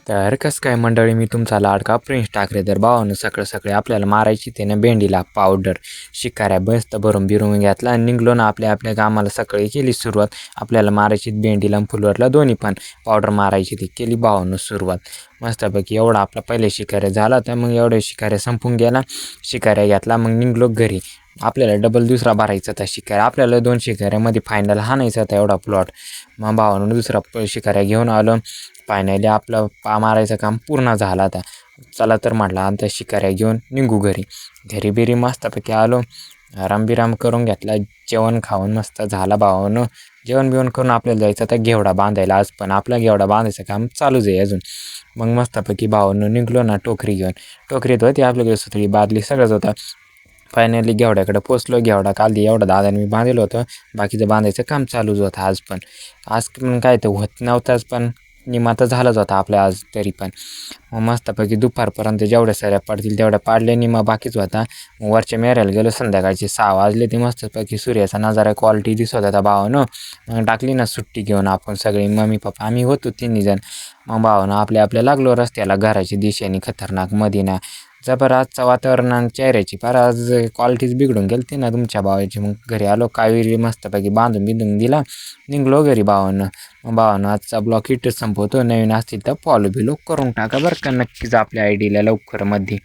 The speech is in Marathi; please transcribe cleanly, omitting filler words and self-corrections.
तर कसं काय मंडळी, मी तुमचा लाडका प्रिन्स ठाकरे. तर भावानं सकाळी आपल्याला मारायची ते ना भेंडीला पावडर शिकाऱ्या मस्त भरून बिरून घेतला आणि निघलो ना आपल्या आपल्या कामाला. सकाळी केली सुरुवात, आपल्याला मारायची भेंडीला फुलवरला दोन्ही पण पावडर मारायची ती केली भावानं सुरुवात मस्तपैकी. एवढा आपला पहिले शिकाऱ्या झाला, तर मग एवढे शिकाऱ्या संपून गेला, शिकाऱ्या घेतला, मग निघलो घरी. आपल्याला डबल दुसरा भरायचा होता शिकाऱ्या, आपल्याला 2 शिकाऱ्यामध्ये फायनल हाणायचा होता एवढा प्लॉट. मग भावानं दुसरा शिकाऱ्या घेऊन आलो. फायनली आपलं मारायचं काम पूर्ण झालं आता. चला तर म्हटलं आता शिकाऱ्या घेऊन निघू घरी. घरी बिरी मस्तपैकी आलो, आराम करून घेतला, जेवण खाऊन मस्त झाला भावानं. जेवण बिवण करून आपल्याला जायचं आता घेवडा बांधायला. आज पण आपला घेवडा बांधायचं काम चालूच आहे अजून. मग मस्तपैकी भावानं निघलो ना टोकरी घेऊन. टोकरीत होती आपल्याकडे सुतळी बादली सगळंच होतं. फायनली घेवड्याकडे पोचलो. घेवडा काल एवढा दादाने मी बांधलेलं होतं, बाकीचं बांधायचं काम चालूच होतं आज पण. आज पण काय तर होत नव्हताच, पण निमा तर झालाच होता आपल्या आज तरी पण. मग मस्तपैकी दुपारपर्यंत जेवढ्या साऱ्या पडतील तेवढ्या पाडल्या, निमा बाकीच होता. मग वरच्या मेऱ्याला गेलो, संध्याकाळचे 6 वाजले. ते मस्तपैकी सूर्याचा नजारा क्वालिटी दिसत होता भावानं. मग टाकली ना सुट्टी घेऊन आपण सगळे, मम्मी पप्पा आम्ही होतो 3 जण. मग भावानं आपल्या लागलो रस्त्याला घराच्या दिशेने खतरनाक मदीना. जबर आजचं वातावरण आणि चेहऱ्याची फार आज क्वालिटीच बिघडून गेली ती ना तुमच्या भावाची. मग घरी आलो, कावेरी मस्तपैकी बांधून बिंधून दिला, निघलो घरी भावानं. मग भावानं आजचा ब्लॉग इथंच संपवतो. नवीन असतील तर फॉलो बिलो करून टाका बरं का नक्कीच आपल्या आयडीला लवकरमध्ये.